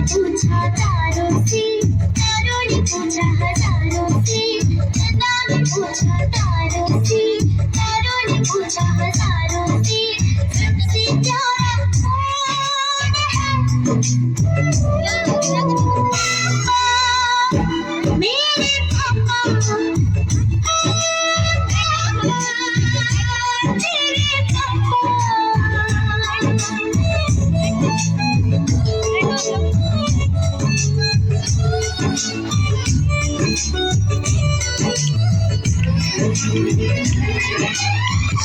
पूछा तारों से, तारों ने पूछा हजारों से, चंदा ने पूछा तारों से, तारों ने पूछा हजारों से, सबसे प्यारा कौन है? मेरे पापा, मेरे पापा।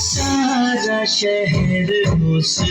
सारा शहर उस